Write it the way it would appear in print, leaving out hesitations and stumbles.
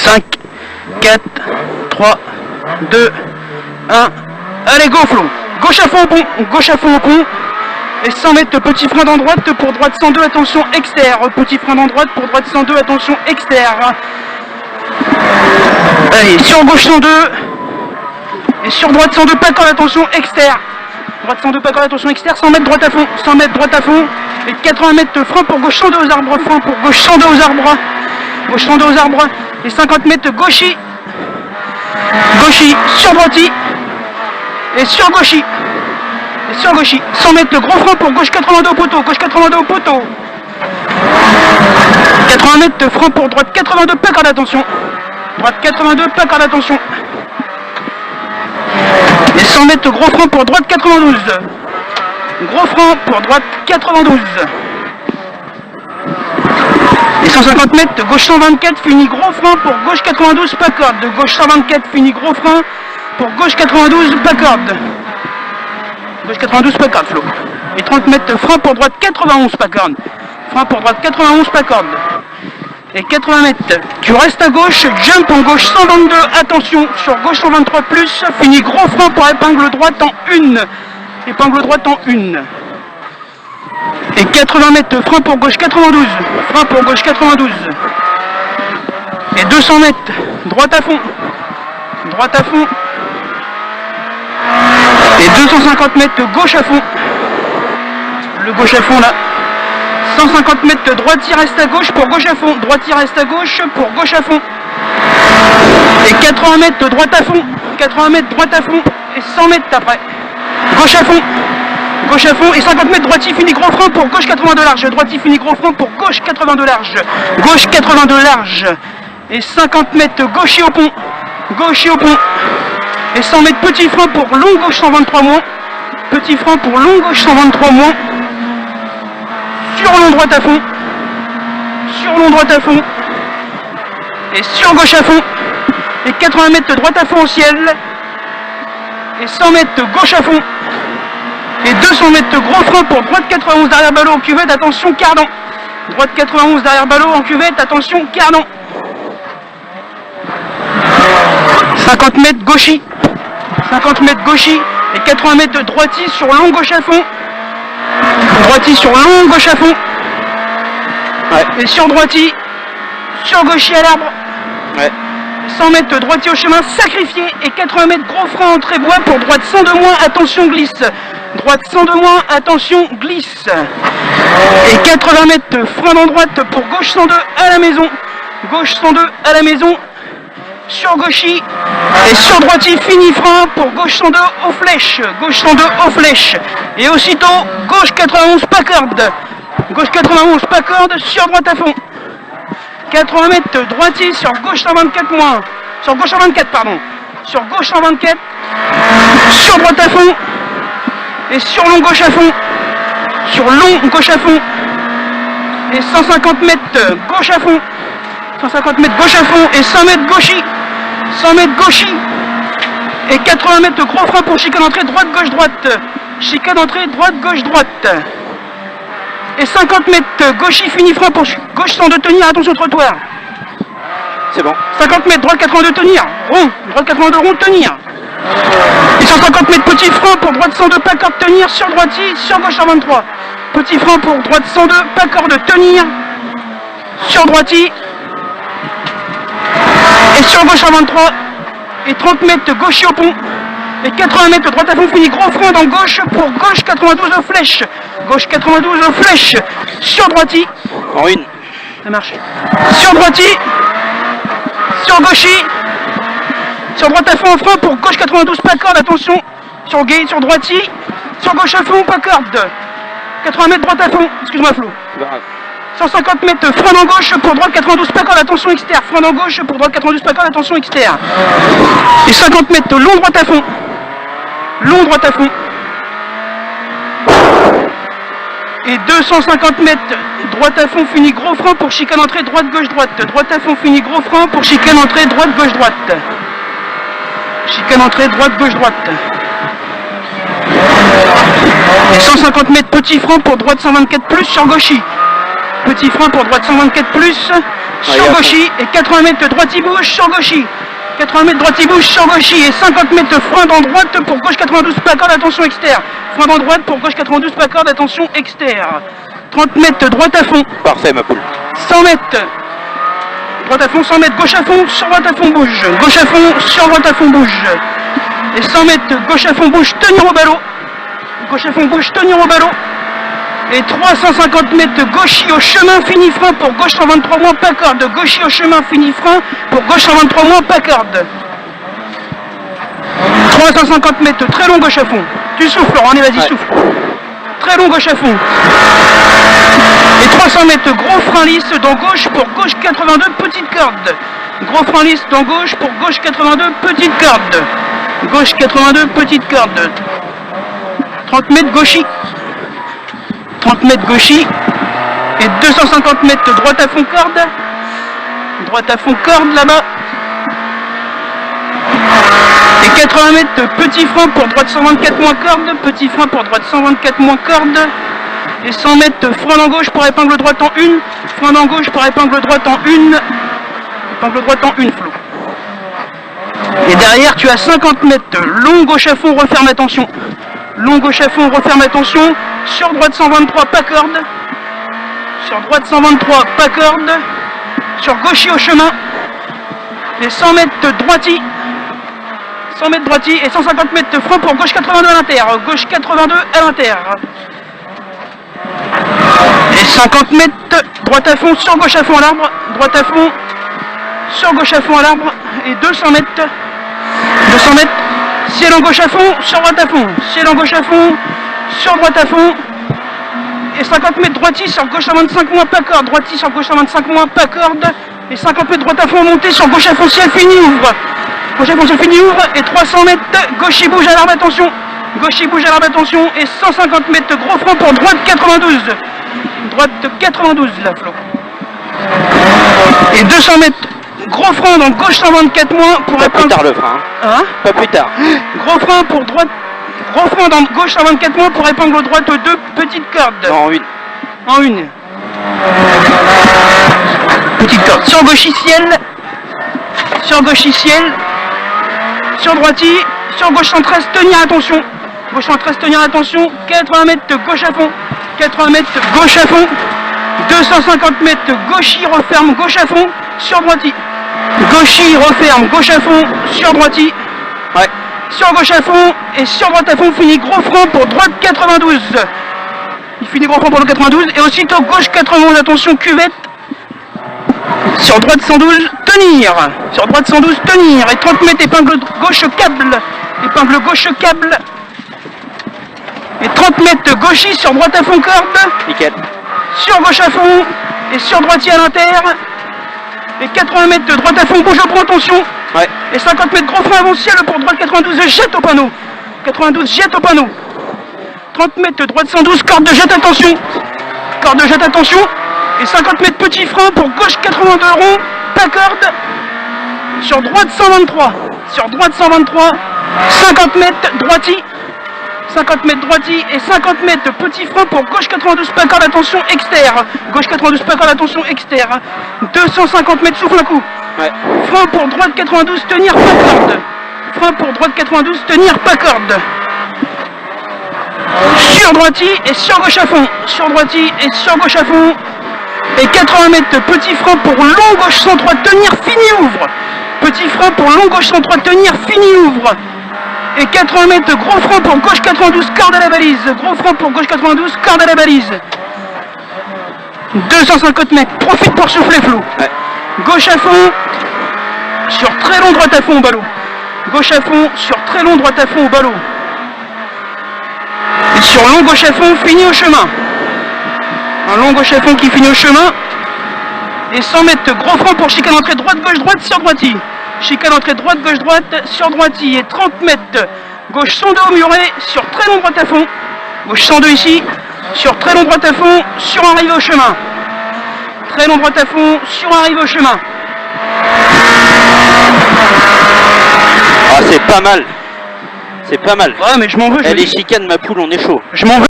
5, 4, 3, 2, 1. Allez, go Flo. Gauche à fond au pont, gauche à fond au pont. Et 100 mètres, petit frein dans droite pour droite 102, attention externe. Petit frein dans droite pour droite 102, attention externe. Allez, sur gauche 102. Et sur droite 102, pas corde, attention externe. Droite 102, pas corde, attention externe. 100 mètres, droite à fond. 100 mètres, droite à fond. Et 80 mètres, frein pour gauche 102 aux arbres. Frein pour gauche 102 aux arbres. Gauche 102 aux arbres. Et 50 mètres, gauchy. Gauchy, sur droiti. Et sur gauchy. Et sur gauchy. 100 mètres, le gros frein pour gauche 82 au poteau. Gauche 82 au poteau. 80 mètres, frein pour droite 82, pas corde, attention. Droite 82, pas corde, attention. Et 100 mètres, gros frein pour droite 92. Gros frein pour droite 92. Et 150 mètres, gauche 124, fini gros frein pour gauche 92, pas corde. De gauche 124, fini gros frein pour gauche 92, pas corde. Gauche 92, pas corde, Flo. Et 30 mètres, frein pour droite 91, pas corde. Frein pour droite 91, pas corde. Et 80 mètres, tu restes à gauche, jump en gauche 122, attention, sur gauche 123 plus, fini gros frein pour épingle droite en 1. Épingle droite en 1. Et 80 mètres, frein pour gauche 92. Frein pour gauche 92. Et 200 mètres, droite à fond. Droite à fond. Et 250 mètres, gauche à fond. Le gauche à fond là. 150 mètres, droitier reste à gauche pour gauche à fond. Droitier reste à gauche pour gauche à fond. Et 80 mètres, droite à fond. 80 mètres, droite à fond. Et 100 mètres après. Gauche à fond. Gauche à fond. Et 50 mètres, droitier fini gros frein pour gauche 82 large. Droitier fini gros frein pour gauche 82 large. Gauche 82 large. Et 50 mètres, gaucher au pont. Gaucher au pont. Et 100 mètres, petit frein pour long gauche 123 moins. Petit frein pour long gauche 123 moins. Sur long droite à fond. Sur long droite à fond. Et sur gauche à fond. Et 80 mètres, droite à fond au ciel. Et 100 mètres, gauche à fond. Et 200 mètres, gros frein pour droite 91 derrière ballot en cuvette, attention cardan. Droite 91 derrière ballot en cuvette, attention cardan. 50 mètres, gauchy. 50 mètres, gauchy. Et 80 mètres, droitier sur long gauche à fond. Droitier sur long gauche à fond. Ouais. Et sur droitier, sur gaucher à l'arbre. Ouais. 100 mètres, droitier au chemin sacrifié. Et 80 mètres, gros frein entrée bois pour droite 102 moins, attention glisse. Droite 102 moins, attention glisse. Et 80 mètres, frein dans droite pour gauche 102 à la maison. Gauche 102 à la maison. Sur gauchy. Et sur droitier, fini frein pour gauche 102 aux flèches. Gauche 102 aux flèches. Et aussitôt, gauche 91 pas corde. Gauche 91 pas corde, sur droite à fond. 80 mètres, droitier sur gauche 124 moins. Sur gauche 124, pardon. Sur gauche 124. Sur droite à fond. Et sur long gauche à fond. Sur long gauche à fond. Et 150 mètres, gauche à fond. 150 mètres, gauche à fond. Et 100 mètres, gauchy. 100 mètres, gauchy. Et 80 mètres, gros frein pour chicane entrée, droite, gauche, droite. Chicane entrée, droite, gauche, droite. Et 50 mètres, gauchy, fini frein pour gauche 102 tenir, attention au trottoir. C'est bon. 50 mètres, droite 82 tenir, rond, droite 82 rond, tenir. Et 150 mètres, petit frein pour droite 102, pas corde, tenir, sur droitier, sur gauche 123. Petit frein pour droite 102, pas corde, tenir, sur droitier. Et sur gauche 123. Et 30 mètres, gaucher au pont. Et 80 mètres, droite à fond, fini gros frein dans gauche pour gauche 92 aux flèches. Gauche 92 aux flèches. Sur droitier. En une. Ça marche. Sur droitier. Sur gaucher. Sur droite à fond, frein pour gauche 92, pas corde, attention. Sur gay, sur droitier. Sur gauche à fond, pas corde. 80 mètres, droite à fond. Excuse-moi, Flo. 150 mètres, frein dans gauche pour droite 92, pas corde, attention externe. Frein dans gauche pour droite 92, pas corde, attention externe. Et 50 mètres, long droite à fond. Long droite à fond. Et 250 mètres, droite à fond, fini gros frein pour chicane entrée, droite, gauche, droite. Droite à fond, fini gros frein pour chicane entrée, droite, gauche, droite. Chicane entrée, droite, gauche, droite. Et 150 mètres, petit frein pour droite 124 plus sur gauchy. Petit frein pour droite 124 plus. Sur gauchy. Et 80 mètres droite bouge sur gauchy. 80 mètres droite bouge sur gauchy. Et 50 mètres frein dans droite pour gauche 92 pas corde, attention externe. Frein dans droite pour gauche 92 pas corde, attention externe. 30 mètres droite à fond. Parfait ma poule. 100 mètres. Droite à fond, 100 mètres, gauche à fond, sur droite à fond, bouge. Gauche à fond, sur droite à fond, bouge. Et 100 mètres, gauche à fond, bouge, tenir au ballot. Gauche à fond, bouge, tenir au ballot. Et 350 mètres, gauchy au chemin, fini frein pour gauche 123 moins, pas corde. Gauchy au chemin, fini frein pour gauche 123 moins, pas corde. 350 mètres, très long gauche à fond. Tu souffles, Laurent, allez, vas-y, souffle. Très long gauche à fond. Et 300 mètres, gros frein lisse dans gauche pour gauche 82, petite corde. Gros frein lisse dans gauche pour gauche 82, petite corde. Gauche 82, petite corde. 30 mètres gauchy. 30 mètres gauchy. Et 250 mètres droite à fond corde. Droite à fond corde là-bas. Et 80 mètres petit frein pour droite 124 moins corde. Petit frein pour droite 124 moins corde. Et 100 mètres frein en gauche pour épingle droite en une. Frein en gauche pour épingle droite en une. Épingle droite en une, Flo. Et derrière, tu as 50 mètres long gauche à fond, referme attention. Long gauche à fond, referme attention. Sur droite 123, pas corde. Sur droite 123, pas corde. Sur gauchy au chemin. Et 100 mètres droiti. 100 mètres droiti et 150 mètres frein pour gauche 82 à l'inter. Gauche 82 à l'inter. Et 50 mètres, droite à fond, sur gauche à fond à l'arbre, droite à fond, sur gauche à fond à l'arbre, et 200 mètres, ciel en gauche à fond, sur droite à fond, ciel en gauche à fond, sur droite à fond, et 50 mètres droiti sur gauche à 25 moins, pas corde, droiti sur gauche à 25 moins, pas corde, et 50 mètres droite à fond, montée sur gauche à fond, ciel fini, ouvre, gauche à fond, ciel fini, ouvre, et 300 mètres, gauche bouge à l'arbre, attention. Gauche bouge à l'arbre, attention, et 150 mètres gros frein pour droite 92. Droite 92 là, Flo. Et 200 mètres gros frein dans gauche 124 moins pour pas plus tard le frein. Hein? Pas plus tard. Gros frein pour droite. Gros frein dans gauche 124 moins pour épingle droite 2 petites cordes. Non, en une. En une. Petite corde. Sur gauche ciel. Sur gauche ciel. Sur droiti. Sur gauche 113, tenir attention. Gauche 113, tenir attention. 80 mètres gauche à fond. 80 mètres gauche à fond. 250 mètres gauchy, referme gauche à fond. Sur droiti. Gauchy, referme gauche à fond. Sur droiti. Ouais. Sur gauche à fond. Et sur droite à fond, finit gros frein pour droite 92. Il finit gros frein pour le 92. Et aussitôt gauche 91, attention cuvette. Sur droite 112, tenir. Sur droite 112, tenir. Et 30 mètres épingle gauche câble. Épingle gauche câble. Et 30 mètres gauchy sur droite à fond corde. Nickel. Sur gauche à fond. Et sur droitier à l'inter. Et 80 mètres de droite à fond, bouge au point, attention. Ouais. Et 50 mètres gros frein avant ciel pour droite 92, jette au panneau. 92, jette au panneau. 30 mètres droite 112, corde de jette, attention. Corde de jette, attention. Et 50 mètres petit frein pour gauche 82 rond, pas corde. Sur droite 123. Sur droite 123. 50 mètres droiti. 50 mètres droiti et 50 mètres petit frein pour gauche 92 pas corde, attention externe. Gauche 92 pas corde, attention externe. 250 mètres souffle un coup. Ouais. Frein pour droite 92, tenir pas corde. Frein pour droite 92, tenir pas corde. Sur droiti et sur gauche à fond. Sur droiti et sur gauche à fond. Et 80 mètres petit frein pour long gauche 103, tenir, fini, ouvre. Petit frein pour long gauche 103, tenir, fini, ouvre. Et 80 mètres gros frein pour gauche 92, corde à la balise. Gros frein pour gauche 92, corde à la balise. 250 mètres, profite pour souffler, Flo. Ouais. Gauche à fond, sur très long droite à fond au ballot. Gauche à fond, sur très long droite à fond au ballot. Et sur long gauche à fond, fini au chemin. Un long gauche à fond qui finit au chemin. Et 100 mètres gros frein pour chicane entrée droite, gauche, droite, sur droiti. Chicane entrée droite, gauche, droite, sur droiti. Et 30 mètres gauche 102 au muret, sur très long droite à fond. Gauche 102 ici, sur très long droite à fond, sur arrivée au chemin. Très long droite à fond, sur arrivée au chemin. Ah, c'est pas mal. C'est pas mal. Ouais, mais je m'en veux. Elle est chicane, ma poule, on est chaud. Je m'en veux.